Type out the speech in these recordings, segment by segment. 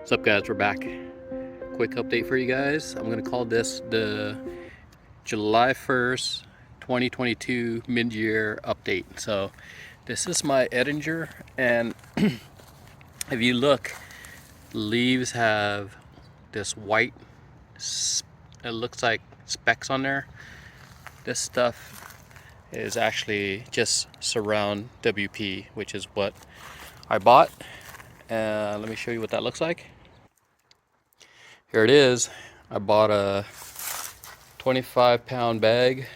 What's up, guys? We're back. Quick update for you guys. I'm gonna call this the July 1st 2022 mid-year update. So this is my Edinger, and if you look, leaves have this white, it looks like specks on there. This stuff is actually just surround WP, which is what I bought. Let me show you what that looks like. Here it is. I bought a 25-pound bag.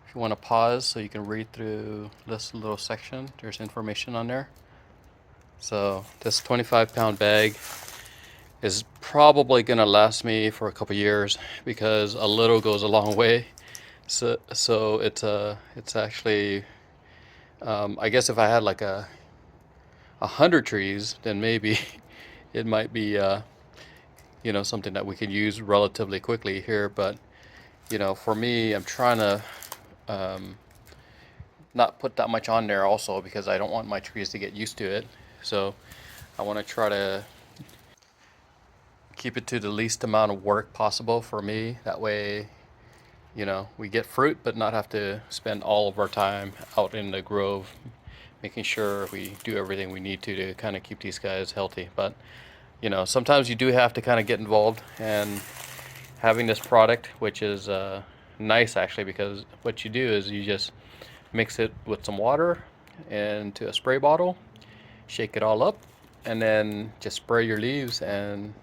If you want to pause so you can read through this little section, there's information on there. So this 25-pound bag is probably going to last me for a couple years because a little goes a long way. So it's actually, I guess if I had like 100 trees, then maybe it might be something that we could use relatively quickly here. But for me, I'm trying to not put that much on there also because I don't want my trees to get used to it. So I want to try to keep it to the least amount of work possible for me. That way, we get fruit but not have to spend all of our time out in the grove making sure we do everything we need to kind of keep these guys healthy. But sometimes you do have to kind of get involved, and having this product, which is nice actually, because what you do is you just mix it with some water into a spray bottle, shake it all up, and then just spray your leaves, and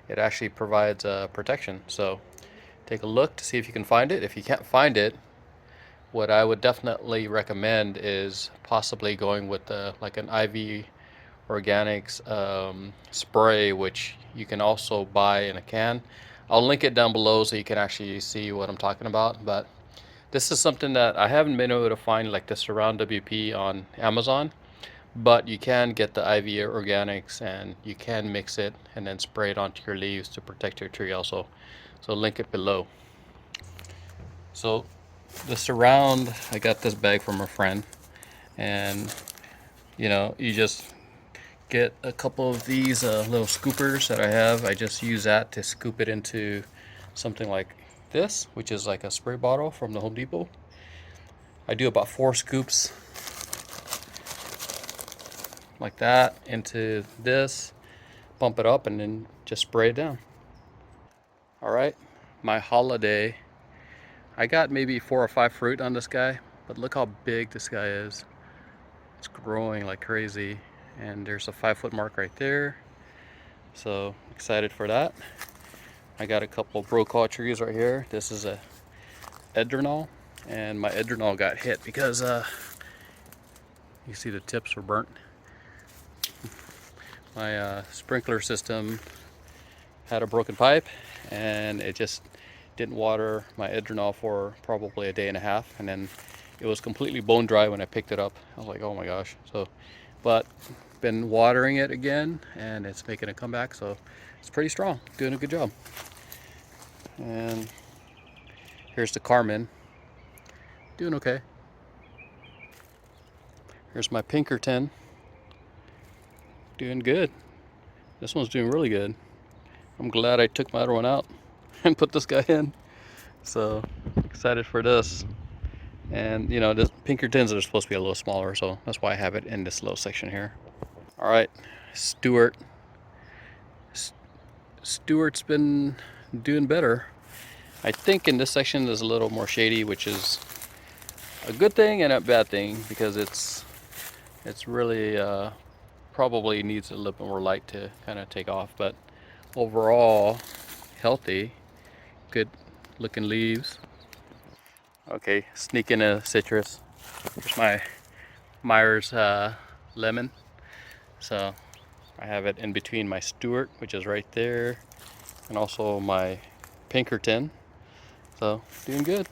it actually provides protection. So take a look to see if you can find it. If you can't find it, what I would definitely recommend is possibly going with like an IV organics spray, which you can also buy in a can. I'll link it down below so you can actually see what I'm talking about. But this is something that I haven't been able to find, like the Surround WP on Amazon, but you can get the IV organics and you can mix it and then spray it onto your leaves to protect your tree also. So link it below. So the Surround, I got this bag from a friend, and you just get a couple of these little scoopers that I have. I just use that to scoop it into something like this, which is like a spray bottle from the Home Depot. I do about 4 scoops like that into this, pump it up, and then just spray it down. All right, my holiday, I got maybe 4 or 5 fruit on this guy, but look how big this guy is. It's growing like crazy, and there's a 5-foot mark right there. So excited for that. I got a couple Brokaw trees right here. This is a Edrenal, and my Edrenal got hit because you see the tips were burnt. My sprinkler system had a broken pipe, and it just didn't water my Edrenal for probably a day and a half, and then it was completely bone dry when I picked it up. I was like, oh my gosh. So, but been watering it again, and it's making a comeback, so it's pretty strong, doing a good job. And here's the Carmen, doing okay. Here's my Pinkerton, doing good. This one's doing really good. I'm glad I took my other one out and put this guy in. So excited for this. And the Pinkertons are supposed to be a little smaller, so that's why I have it in this little section here. All right, Stuart's been doing better. I think in this section is a little more shady, which is a good thing and a bad thing, because it's really probably needs a little bit more light to kind of take off. But overall, healthy, good looking leaves. Okay, sneak in a citrus. Here's my Myers lemon. So I have it in between my Stuart, which is right there, and also my Pinkerton. So doing good.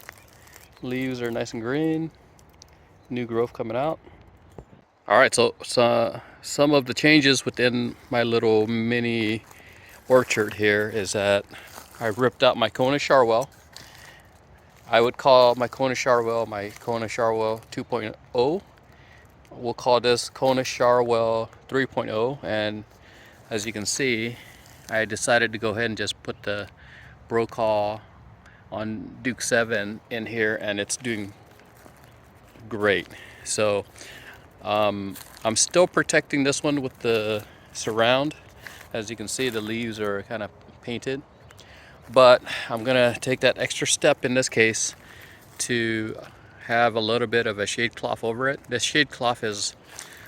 Leaves are nice and green. New growth coming out. All right, so some of the changes within my little mini orchard here is that I ripped out my Kona Charwell. I would call my Kona Charwell 2.0. We'll call this Kona Charwell 3.0, and as you can see, I decided to go ahead and just put the Brokaw on Duke 7 in here, and it's doing great. So I'm still protecting this one with the surround. As you can see, the leaves are kind of painted, but I'm gonna take that extra step in this case to have a little bit of a shade cloth over it. This shade cloth is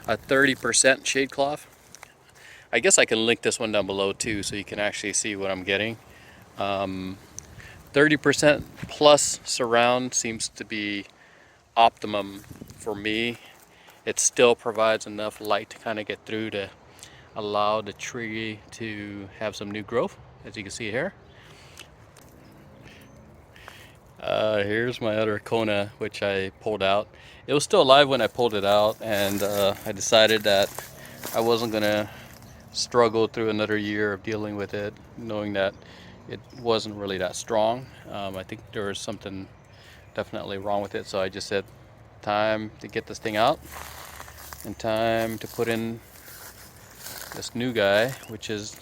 a 30% shade cloth. I guess I can link this one down below too, so you can actually see what I'm getting. 30% plus surround seems to be optimum for me. It still provides enough light to kind of get through to allow the tree to have some new growth, as you can see here. Here's my other Kona, which I pulled out. It was still alive when I pulled it out, and I decided that I wasn't gonna struggle through another year of dealing with it, knowing that it wasn't really that strong. I think there was something definitely wrong with it, so I just said time to get this thing out and time to put in this new guy, which is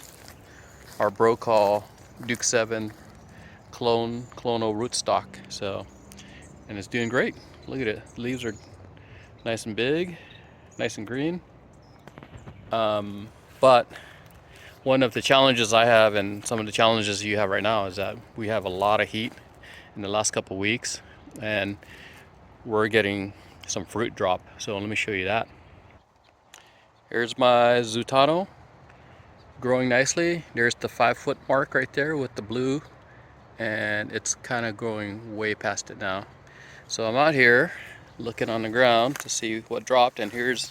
our Brokaw Duke 7 clonal rootstock. So, and it's doing great. Look at it. The leaves are nice and big, nice and green. But one of the challenges I have, and some of the challenges you have right now, is that we have a lot of heat in the last couple of weeks, and we're getting some fruit drop. So let me show you that. Here's my Zutano growing nicely. There's the 5-foot mark right there with the blue, and it's kind of growing way past it now. So I'm out here looking on the ground to see what dropped, and here's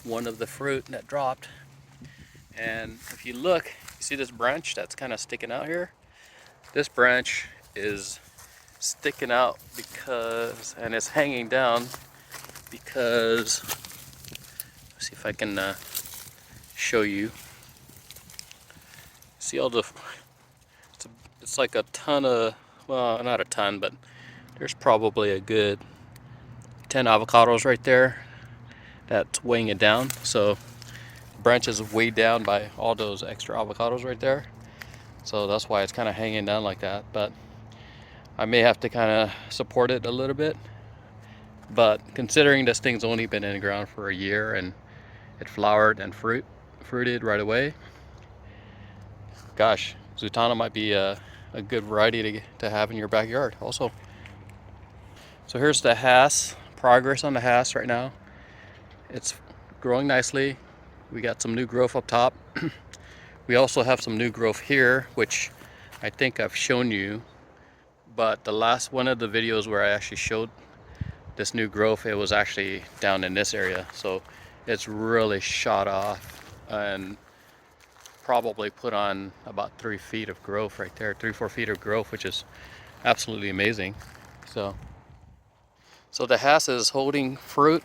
one of the fruit that dropped. And if you look, you see this branch that's kind of sticking out here? This branch is sticking out because, and it's hanging down because, let's see if I can show you. See all the, it's like a ton of, well, not a ton, but there's probably a good 10 avocados right there that's weighing it down. So the branch is weighed down by all those extra avocados right there. So that's why it's kind of hanging down like that. But I may have to kind of support it a little bit. But considering this thing's only been in the ground for a year and it flowered and fruited right away, gosh, Zutano might be a good variety to have in your backyard also. So here's the Hass, progress on the Hass right now. It's growing nicely. We got some new growth up top. We also have some new growth here, which I think I've shown you, but the last one of the videos where I actually showed this new growth, it was actually down in this area. So it's really shot off and probably put on about 3 feet of growth right there, 3-4 feet of growth, which is absolutely amazing. So the Hass is holding fruit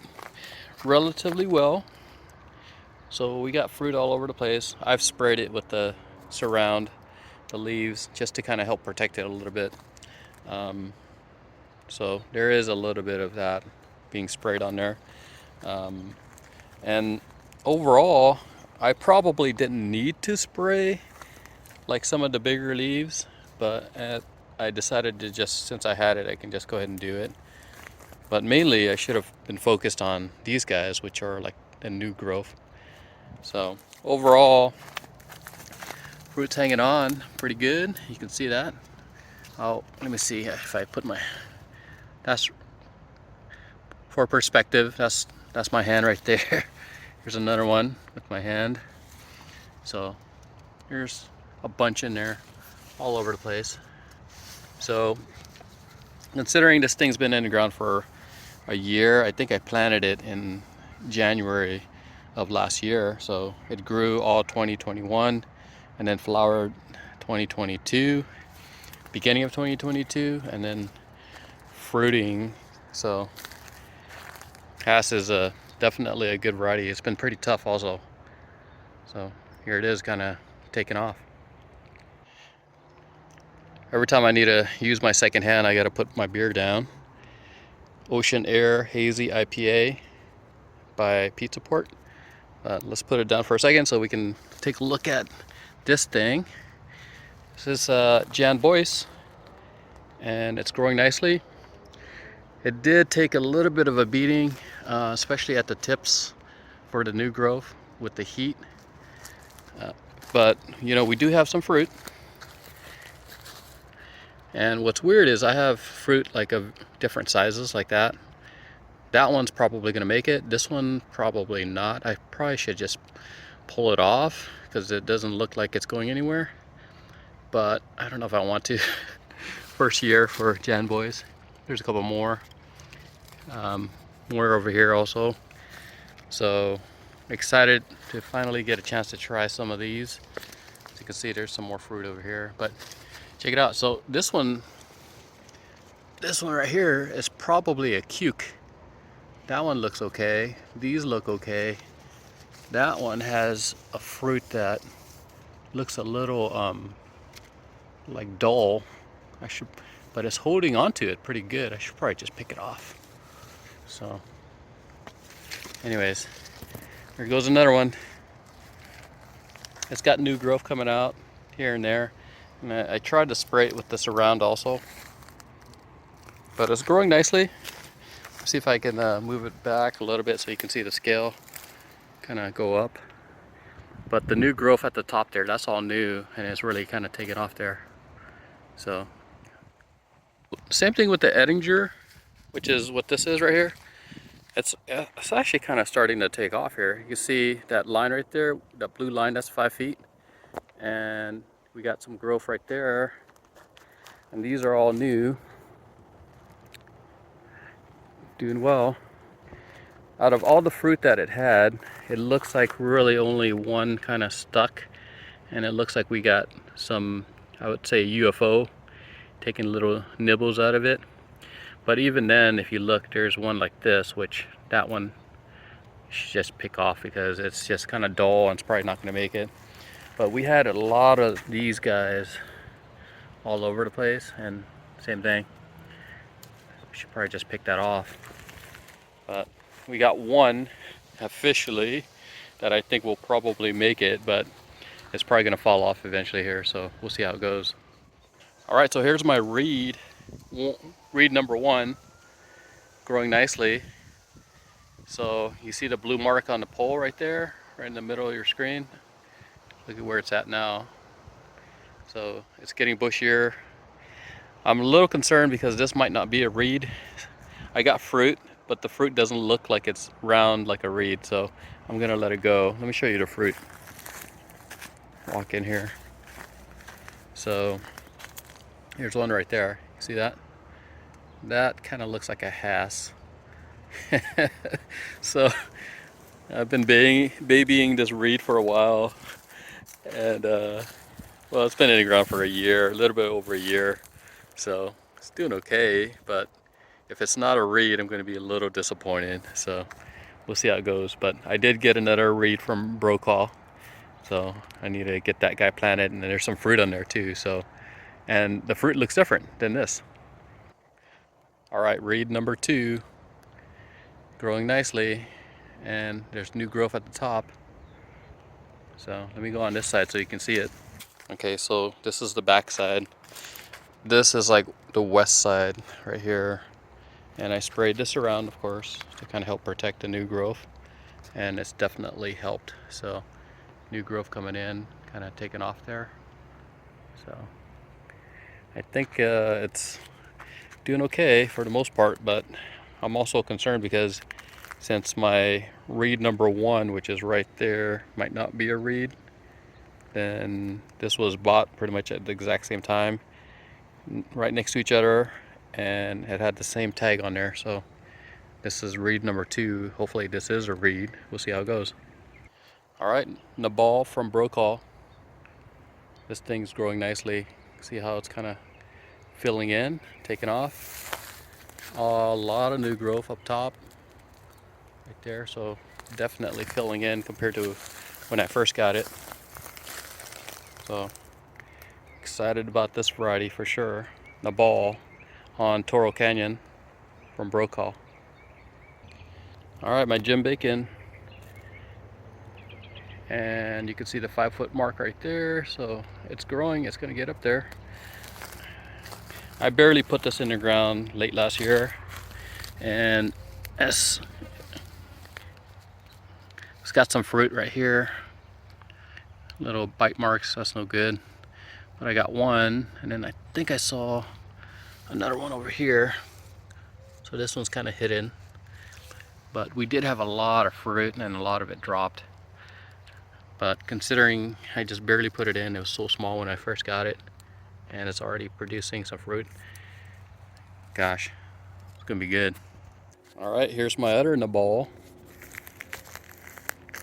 relatively well. So we got fruit all over the place. I've sprayed it with the surround, the leaves, just to kind of help protect it a little bit. So there is a little bit of that being sprayed on there. And overall, I probably didn't need to spray like some of the bigger leaves, but I decided to just, since I had it, I can just go ahead and do it. But mainly I should have been focused on these guys, which are like the new growth. So overall, fruit's hanging on pretty good. You can see that. Oh, let me see if I put my, that's for perspective, that's my hand right there. Here's another one with my hand. So here's a bunch in there all over the place. So considering this thing's been in the ground for a year, I think I planted it in January of last year. So it grew all 2021 and then flowered 2022, beginning of 2022, and then fruiting. So Hass is definitely a good variety. It's been pretty tough also. So here it is, kind of taking off. Every time I need to use my second hand, I got to put my beer down. Ocean Air Hazy IPA by Pizza Port. Let's put it down for a second so we can take a look at this thing. This is Jan Boyce, and it's growing nicely. It did take a little bit of a beating, especially at the tips for the new growth with the heat. But you know, we do have some fruit. And what's weird is I have fruit like of different sizes like that. That one's probably gonna make it. This one probably not. I probably should just pull it off because it doesn't look like it's going anywhere. But I don't know if I want to. First year for Jan Boyce. There's a couple more. More over here also. So excited to finally get a chance to try some of these. As you can see, there's some more fruit over here. But check it out. So this one right here is probably a cuke. That one looks okay. These look okay. That one has a fruit that looks a little like dull. But it's holding on to it pretty good. I should probably just pick it off. So anyways, there goes another one. It's got new growth coming out here and there. And I tried to spray it with this around also. But it's growing nicely. Let's see if I can move it back a little bit so you can see the scale kind of go up. But the new growth at the top there, that's all new, and it's really kind of taken off there. So same thing with the Edinger, which is what this is right here. It's actually kind of starting to take off here. You can see that line right there, that blue line, that's 5 feet. And we got some growth right there. And these are all new. Doing well. Out of all the fruit that it had, it looks like really only one kind of stuck. And it looks like we got some, I would say, UFO, taking little nibbles out of it. But even then, if you look, there's one like this, which that one you should just pick off because it's just kind of dull and it's probably not going to make it. But we had a lot of these guys all over the place, and same thing. We should probably just pick that off. But we got one officially that I think will probably make it, but it's probably going to fall off eventually here, so we'll see how it goes. All right, so here's my reed number 1, growing nicely. So you see the blue mark on the pole right there, right in the middle of your screen. Look at where it's at now. So it's getting bushier. I'm a little concerned because this might not be a reed. I got fruit, but the fruit doesn't look like it's round like a reed, so I'm gonna let it go. Let me show you the fruit. Walk in here. So here's one right there. See that? That kind of looks like a Hass. So I've been babying this reed for a while, and well, it's been in the ground for a year, a little bit over a year, so it's doing okay. But if it's not a reed, I'm going to be a little disappointed. So we'll see how it goes. But I did get another reed from Brokaw, so I need to get that guy planted, and there's some fruit on there too. So, and the fruit looks different than this. All right, reed number 2, growing nicely, and there's new growth at the top. So let me go on this side so you can see it. Okay, so this is the back side. This is like the west side right here. And I sprayed this around, of course, to kind of help protect the new growth. And it's definitely helped. So new growth coming in, kind of taking off there. So I think it's doing okay for the most part, but I'm also concerned because since my reed number 1, which is right there, might not be a reed, then this was bought pretty much at the exact same time, right next to each other, and it had the same tag on there. So this is reed number 2. Hopefully this is a reed. We'll see how it goes. All right, the ball from Brokaw. This thing's growing nicely. See how it's kind of filling in, taking off. A lot of new growth up top right there, so definitely filling in compared to when I first got it. So excited about this variety for sure. The ball on Toro Canyon from Brokaw. All right, my Jim Bacon. and you can see the 5-foot mark right there. So it's growing, it's gonna get up there. I barely put this in the ground late last year, and it's got some fruit right here, little bite marks. That's no good, but I got one, and then I think I saw another one over here. So this one's kind of hidden, but we did have a lot of fruit and a lot of it dropped. But considering I just barely put it in, it was so small when I first got it, and it's already producing some fruit. Gosh, it's gonna be good. All right, here's my other nabal,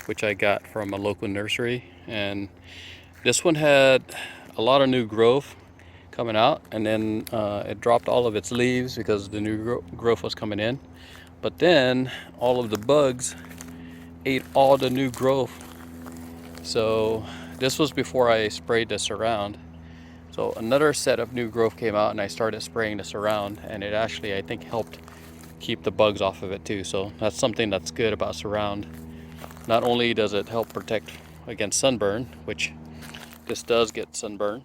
which I got from a local nursery, and this one had a lot of new growth coming out, and then it dropped all of its leaves because the new growth was coming in. But then all of the bugs ate all the new growth. So this was before I sprayed the surround. So another set of new growth came out, and I started spraying the surround, and it actually, I think, helped keep the bugs off of it too. So that's something that's good about surround. Not only does it help protect against sunburn, which this does get sunburn.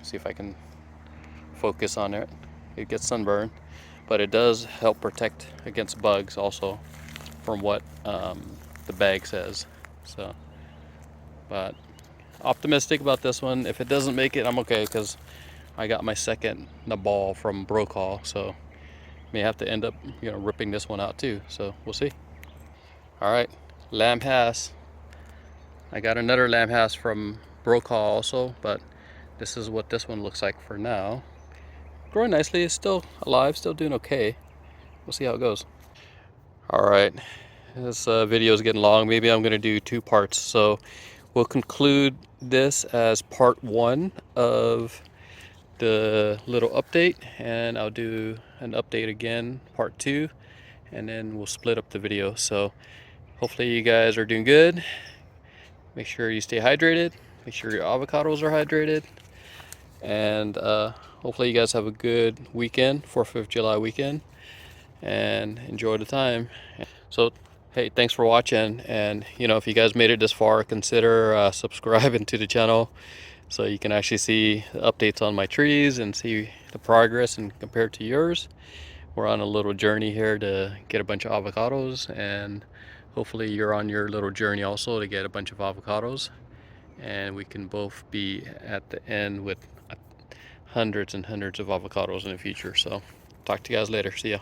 See if I can focus on it. It gets sunburn, but it does help protect against bugs also, from what the bag says. So, but optimistic about this one. If it doesn't make it, I'm okay, because I got my second nabal from Brokaw, so may have to end up, ripping this one out too. So we'll see. All right, lamb Hass. I got another lamb Hass from Brokaw also, but this is what this one looks like for now. Growing nicely. It's still alive, still doing okay. We'll see how it goes. All right, this video is getting long. Maybe I'm going to do 2 parts. So we'll conclude this as part 1 of the little update, and I'll do an update again, part 2, and then we'll split up the video. So hopefully you guys are doing good. Make sure you stay hydrated. Make sure your avocados are hydrated. And hopefully you guys have a good weekend, 4th of July weekend, and enjoy the time. So hey, thanks for watching, and if you guys made it this far, consider subscribing to the channel so you can actually see the updates on my trees and see the progress and compare to yours. We're on a little journey here to get a bunch of avocados, and hopefully you're on your little journey also to get a bunch of avocados, and we can both be at the end with hundreds and hundreds of avocados in the future. So talk to you guys later. See ya.